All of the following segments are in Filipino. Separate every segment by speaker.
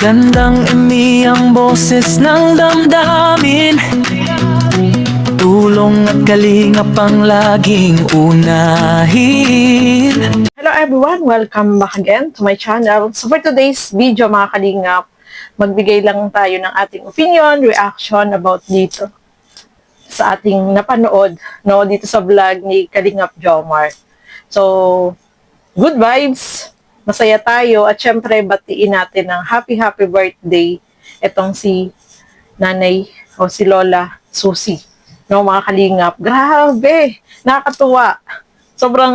Speaker 1: Magandang ang boses ng damdamin, tulong at kalingap ang laging unahin.
Speaker 2: Hello everyone! Welcome back again to my channel. So for today's video mga kalingap, magbigay lang tayo ng ating opinion, reaction about dito sa ating napanood dito sa vlog ni Kalingap Jomar. So, good vibes! Masaya tayo at syempre batiin natin ng happy birthday itong si Nanay o si Lola Susie. Mga kalingap, grabe! Nakakatuwa! Sobrang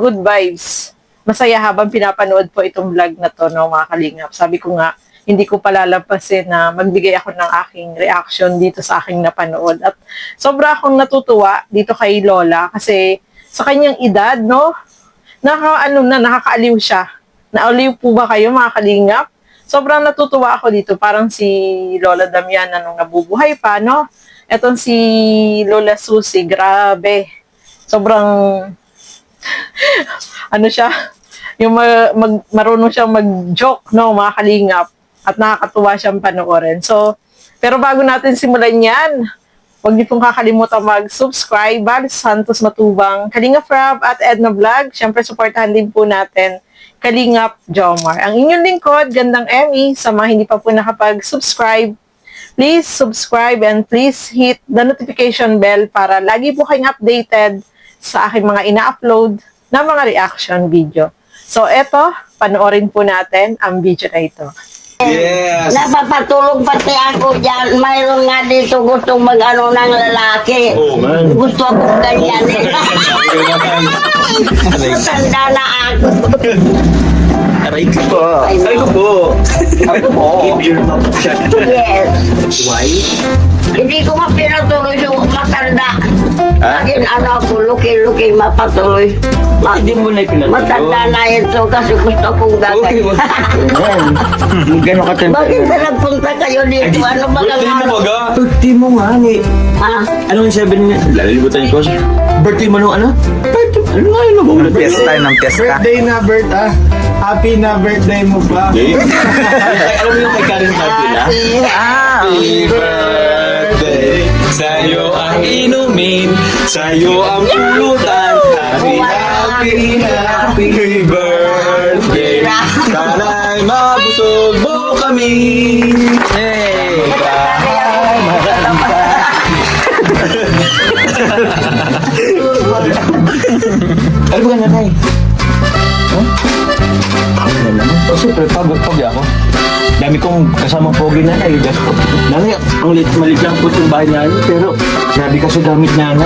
Speaker 2: good vibes. Masaya habang pinapanood po itong vlog na to, mga kalingap. Sabi ko nga, hindi ko palalampasin na magbigay ako ng aking reaction dito sa aking napanood. At sobra akong natutuwa dito kay Lola kasi sa kanyang edad, nakakaaliw siya. Naaliw po ba kayo mga kalingap? Sobrang natutuwa ako dito. Parang si Lola Damiana nung nabubuhay pa, Etong si Lola Susie, grabe. Sobrang, siya, yung marunong siyang mag-joke, mga kalingap. At nakakatuwa siyang panoorin. So, pero bago natin simulan yan, huwag niyo pong kakalimutan mag-subscribe, Bal Santos Matubang, Kalingap Rob at Edna Vlog. Siyempre, supportahan din po natin Kalingap Jomar. Ang inyong lingkod, Gandang Emmy, sa mga hindi pa po nakapag-subscribe, please subscribe and please hit the notification bell para lagi po kayong updated sa aking mga ina-upload na mga reaction video. So, eto, panoorin po natin ang video na ito.
Speaker 3: Yes.
Speaker 4: Napapatulog pati ako dyan. Mayroon nga dito gustong mag-ano ng lalaki.
Speaker 3: Oh, man.
Speaker 4: Gusto akong ganyan. Matanda na ako.
Speaker 3: Aray ko po. Aray ko po. Aray ko po.
Speaker 4: Yes.
Speaker 3: Why?
Speaker 4: Hindi ko mapinatuloy yung matanda.
Speaker 3: Ha?
Speaker 4: Laging ako, luki-luki mapatuloy.
Speaker 3: Hindi mo na ipinatuloy.
Speaker 4: Matanda na ito kasi gusto kong gagawin.
Speaker 3: Gano'n ka tempo?
Speaker 4: Bakit na nagpunta kayo dito? Ano ba ang
Speaker 3: Birthday mo
Speaker 4: ano?
Speaker 3: baga? Birthday mo nga ni.
Speaker 4: Ha?
Speaker 3: Anong 7 niya? Lalilibutan ko. Birthday mo nung ano? Birthday. Ano nga yun? Ng
Speaker 5: Fiesta, ng fiesta.
Speaker 6: Birthday na Happy na birthday mo ba?
Speaker 3: Alam mo yung kay Karen Capila?
Speaker 5: Happy
Speaker 3: birthday. Sa'yo ang inumin. Sa'yo ang pulutan. Happy birthday. Sana'y mabusog mo kami. Hey! Ano ba na tayo? Siyempre, pagod ako. Dami kong kasama pogi na na. Nanay, ang maliit lang po yung bahay namin, pero grabe kasi gamit na na.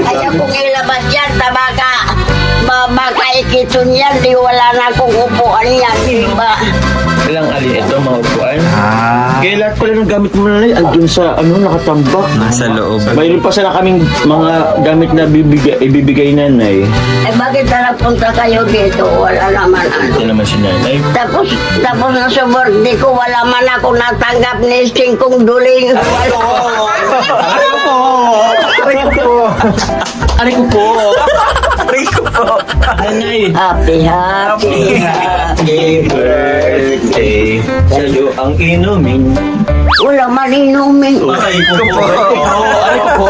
Speaker 4: Kaya kung ilabas yan, tabaka. Baka ikiton yan, di wala na akong upuan yan, di ba?
Speaker 3: Ilang ali ito, mga upuan. Kaya lahat pala ng gamit mo na andun sa, nakatambak.
Speaker 5: Nasa loob.
Speaker 3: Mayroon pa sana kaming mga gamit na ibibigay nanay.
Speaker 4: Eh bakit na napunta kayo dito? Wala naman
Speaker 3: Ito
Speaker 4: ano.
Speaker 3: naman si nanay.
Speaker 4: Tapos na sa birthday ko, wala man ako natanggap ni Singkong Duling.
Speaker 3: Aray ko po! Aray ko po! Aray ko po! Aray ko po! Nanay!
Speaker 4: Happy
Speaker 3: birthday! Sa'yo ang inumin.
Speaker 4: Wala man inumin.
Speaker 3: Aray ko po! Aray ko po!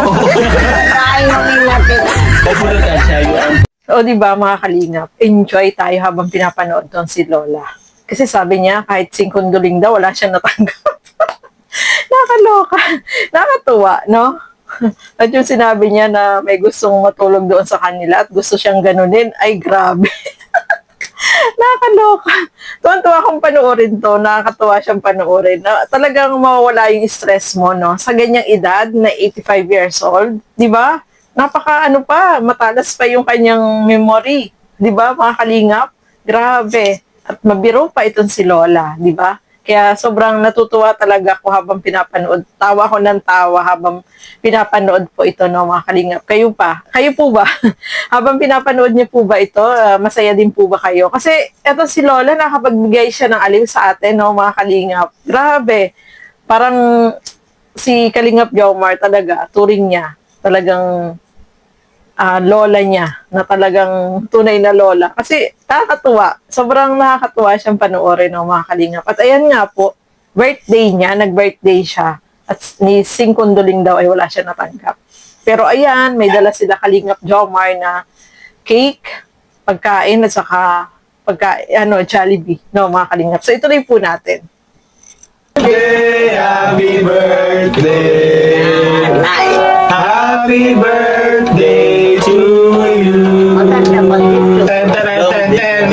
Speaker 4: Inumin natin.
Speaker 3: Pagpulutan sa'yo ang...
Speaker 2: O, diba mga kalingap, enjoy tayo habang pinapanood doon si Lola. Kasi sabi niya, kahit singkunduling daw, wala siyang natanggap. Nakaloka. Nakatuwa, At yung sinabi niya na may gustong matulog doon sa kanila at gusto siyang ganunin, ay grabe. Nakakaloka. Tuwan-tuwa akong panoorin to, nakakatuwa siyang panoorin. Talagang mawawala yung stress mo, Sa ganyang edad na 85 years old, di ba? Matalas pa yung kanyang memory. Di ba, mga kalingap? Grabe. At mabiro pa itong si Lola, di ba? Kaya sobrang natutuwa talaga ako habang pinapanood. Tawa ko ng tawa habang pinapanood po ito, mga kalingap. Kayo po ba? Habang pinapanood niyo po ba ito, masaya din po ba kayo? Kasi eto si Lola, nakapagbigay siya ng aliw sa atin, mga kalingap. Grabe. Parang si Kalingap Jomar talaga, turing niya. Talagang lola niya na talagang tunay na lola. Kasi nakakatuwa. Sobrang nakakatuwa siyang panoorin ng mga kalingap. At ayan nga po, birthday niya, nag-birthday siya. At ni Sing Condoling daw ay wala siya natanggap. Pero ayan, may dala sila Kalingap Jomar na cake, pagkain at saka Jollibee, no, mga kalingap. So ituloy po natin.
Speaker 6: Happy birthday!
Speaker 4: Ay,
Speaker 6: Happy birthday to you!
Speaker 4: maganda ba dito?
Speaker 6: Ten, ten, ten, ten.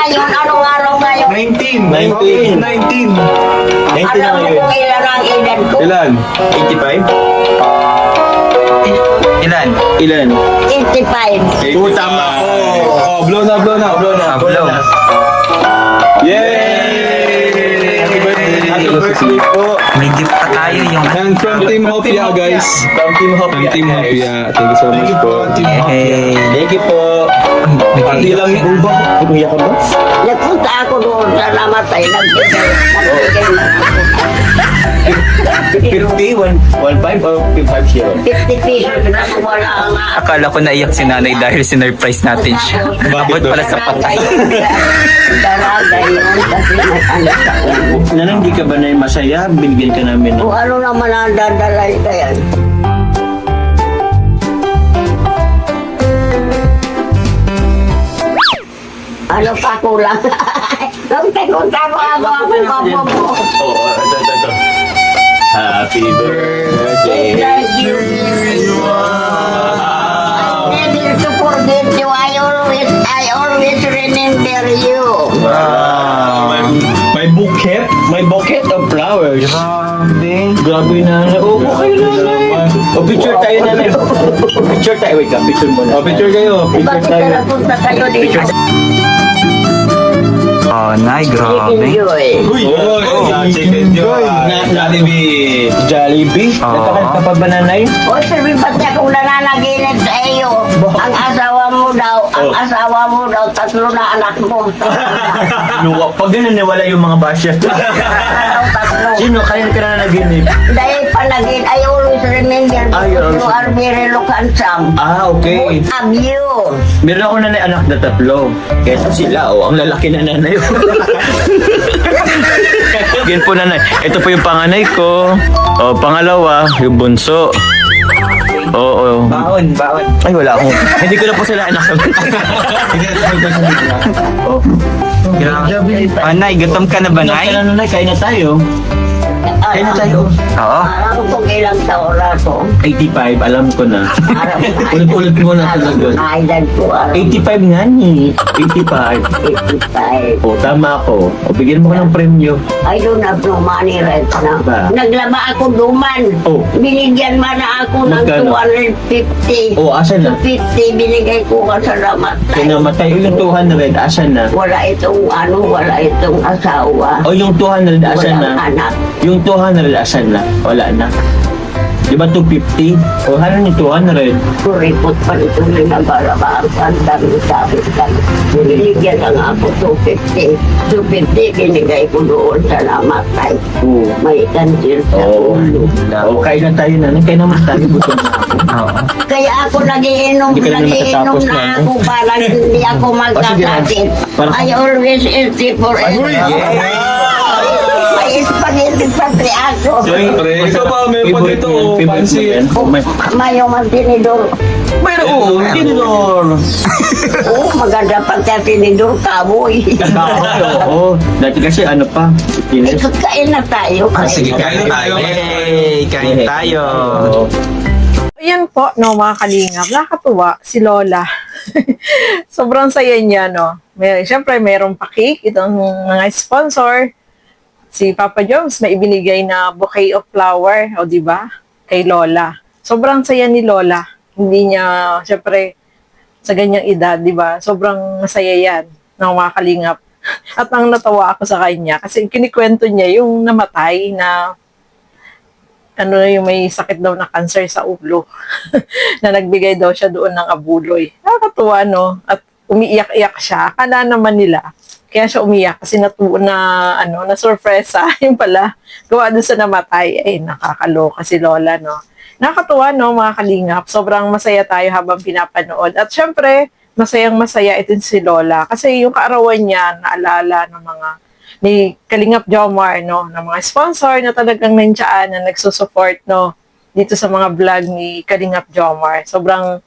Speaker 4: Anong araw ngayon?
Speaker 6: 19.
Speaker 3: 19.
Speaker 6: 19.
Speaker 3: 19 na
Speaker 4: Alam mo
Speaker 3: ngayon.
Speaker 4: kung ilan ang edad ko?
Speaker 3: Ilan? 85?
Speaker 5: Ilan?
Speaker 3: Ilan?
Speaker 4: 85.
Speaker 6: Oo, tama ko. Oh, blow na, blow na, blow na.
Speaker 5: Blow.
Speaker 6: Yay! Happy birthday!
Speaker 3: Happy birthday po.
Speaker 5: May gift pa tayo yung
Speaker 6: And from Team Hopia, guys.
Speaker 3: From Team
Speaker 6: From
Speaker 3: Hopia.
Speaker 6: Team Hopia. Thank you so much po.
Speaker 5: Hey.
Speaker 3: Thank you po. Pati lang yung ba? Umiyak ka ba?
Speaker 4: Nagpunta ako doon sa namatay. Nagbigay lang ako.
Speaker 3: 50, 1.5 or 5.0?
Speaker 4: 50 pesos na wala nga.
Speaker 5: Akala ko naiyak si nanay dahil sinurprise natin siya. Abot pala sa patay.
Speaker 4: Daraga yun kasi nakalit ako.
Speaker 3: Nanang hindi ka ba na masaya? Binigyan ka namin ng...
Speaker 4: Kung ano naman ang dadalay ka yan. Ano pa kulang? Nung tekunta ko ako mabobo.
Speaker 3: Oo, ito. Happy birthday.
Speaker 4: Thank you. Never to forget you. I always remember you.
Speaker 3: May bouquet? May bouquet of flowers. Grabe na. Oh, okay na. Oh, picture tayo na. Picture tayo. Wait ka, picture muna.
Speaker 6: Oh, picture kayo.
Speaker 3: Picture
Speaker 4: Bakit
Speaker 3: tayo.
Speaker 4: ka napunta kayo dito?
Speaker 5: Oh, nay, grabe.
Speaker 4: Enjoy.
Speaker 6: Chicken joy.
Speaker 3: Jollibee. Jollibee?
Speaker 5: Oo.
Speaker 3: Natakan ka pa ba nanay?
Speaker 4: O, sabi ba't akong nananaginip sa iyo? Ang asawa mo daw, tatlo na anak mo.
Speaker 3: Luwa. Pag ganun nawala yung mga basya.
Speaker 4: Tatlo.
Speaker 3: Sino? Kaya ka na naginip?
Speaker 4: Dahil palagin, I always remember
Speaker 3: Ay,
Speaker 4: because you
Speaker 3: also.
Speaker 4: are very handsome.
Speaker 3: Ah, okay.
Speaker 4: Both of you.
Speaker 3: Meron ako nanay anak na tatlo. Kesa sila, ang lalaki na nanay. Yan po nanay. Ito po yung panganay ko. O, pangalawa, yung bunso. Oo.
Speaker 5: Baon.
Speaker 3: Ay, wala akong. Hindi ko na po sila anak. Oh.
Speaker 5: Grabe. Oh, nay, gutom ka na ba, nay?
Speaker 3: Kaya nanay, kain na tayo. Kain na tayo.
Speaker 5: Oo.
Speaker 4: Alam ko ilang taon na to.
Speaker 3: 85, alam ko na.
Speaker 4: Alam ko.
Speaker 3: Ulit-ulit mo na talaga.
Speaker 4: Edad ko, alam
Speaker 3: 85 nga ni. 85.
Speaker 4: 85.
Speaker 3: O, tama ako. O, bigyan mo ko ng premyo.
Speaker 4: I don't have no money right now.
Speaker 3: Ba?
Speaker 4: Naglaba ako duman.
Speaker 3: Oh.
Speaker 4: Binigyan man na ako ng
Speaker 3: Magkano?
Speaker 4: 250.
Speaker 3: O, asan na?
Speaker 4: 250 binigay ko ka sa ramatay.
Speaker 3: Kinamatay yung 200, asan na?
Speaker 4: Wala itong wala itong asawa.
Speaker 3: O, yung 200, asan
Speaker 4: Walang
Speaker 3: na?
Speaker 4: anak.
Speaker 3: Yung 200, asan na? Wala na. Di ba 250? O, ano yung 200?
Speaker 4: Kuripot pa ito rin ang barabang sandang sabi ka. Binigyan lang ako 250. 250 binigay ko doon sa namatay.
Speaker 3: Oo.
Speaker 4: May kansil sa
Speaker 3: Oo.
Speaker 4: ulo.
Speaker 3: O, kain na tayo na. Kain naman tayo. Gutom na ako.
Speaker 5: Oo.
Speaker 4: Kaya ako nagiinom
Speaker 3: Hindi ka na matatapos
Speaker 4: na
Speaker 3: na,
Speaker 4: ako para hindi ako magkakasakit.
Speaker 3: Para-
Speaker 4: I always eat for it. May spaghetti pati ako.
Speaker 6: Siyempre. Ito pa, may pa dito. Pansit.
Speaker 4: Mayong ang tinidor.
Speaker 3: Mayroon, oo. Tinidor.
Speaker 4: Oh, maganda pa sa tinidor kaboy.
Speaker 3: Oo. Dati kasi ano pa? Kines.
Speaker 4: Ito kain na tayo.
Speaker 6: Sige, kain tayo.
Speaker 5: Yay! Kain tayo.
Speaker 2: Ayan po, no, mga kalingap. Nakakatuwa si Lola. Sobrang saya niya, no. Siyempre, mayroong pa cake. Itong mga sponsor. Si Papa Jones, may ibinigay na bouquet of flower, o di ba? Kay Lola. Sobrang saya ni Lola. Hindi niya, siyempre, sa ganyang edad, di ba? Sobrang masaya yan ng mga kalingap. At ang natawa ako sa kanya, kasi kinikwento niya yung namatay na yung may sakit daw na cancer sa ulo. Na nagbigay daw siya doon ng abuloy. Nakakatuwa, no? At umiiyak-iyak siya. Akala naman nila, kaya siya umiyak kasi na surpresa. Yung pala, gawa doon sa namatay. Ay, nakakaloka si Lola, no? nakakatuwa, no, mga kalingap. Sobrang masaya tayo habang pinapanood. At syempre, masayang-masaya ito si Lola. Kasi yung kaarawan niya, naalala ng mga ni Kalingap Jomar, no, ng mga sponsor na talagang nandiyan na nagsusupport, no, dito sa mga vlog ni Kalingap Jomar. Sobrang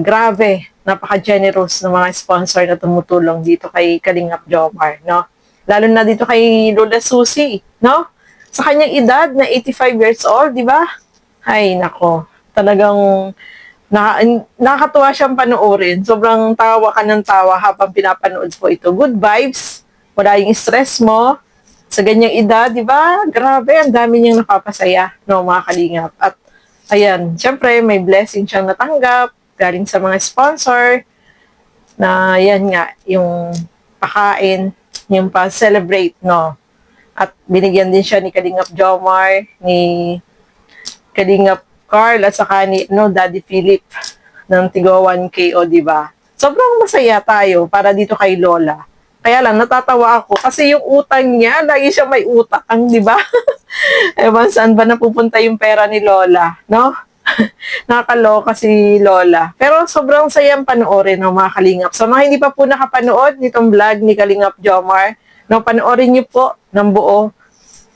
Speaker 2: grabe, napaka-generous ng mga sponsor na tumutulong dito kay Kalingap Jomar, no. Lalo na dito kay Lola Susie, no? Sa kanyang edad na 85 years old, di ba? Ay, nako. Talagang nakakatuwa siyang panoorin. Sobrang tawa ka ng tawa habang pinapanood po ito. Good vibes. Wala yung stress mo. Sa ganyang edad, di ba? Grabe, ang dami niyang napapasaya, no, mga kalingap. At, ayan, syempre, may blessing siyang natanggap galing sa mga sponsor na, yan nga, yung pakain, yung pa-celebrate, no. At binigyan din siya ni Kalingap Jomar, ni Kalingap Carl, at saka ni Daddy Philip ng Tigo 1K, o diba? Sobrang masaya tayo para dito kay Lola. Kaya lang, natatawa ako kasi yung utang niya, lagi siya may utang, di ba? Ewan, saan ba napupunta yung pera ni Lola, no? Nakakaloka si Lola. Pero sobrang sayang panoorin ng mga kalingap. So, mga hindi pa po nakapanood nitong vlog ni Kalingap Jomar, no, panoorin niyo po ng buo.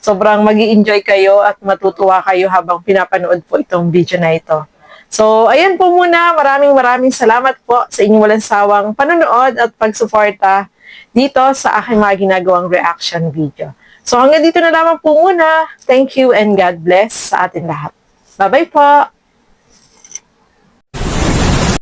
Speaker 2: Sobrang magi-enjoy kayo at matutuwa kayo habang pinapanood po itong video na ito. So, ayan po muna. Maraming salamat po sa inyong walang sawang panonood at pagsuporta dito sa aking mga ginagawang reaction video. So, hanggang dito na lamang po muna. Thank you and God bless sa atin lahat. Bye-bye po!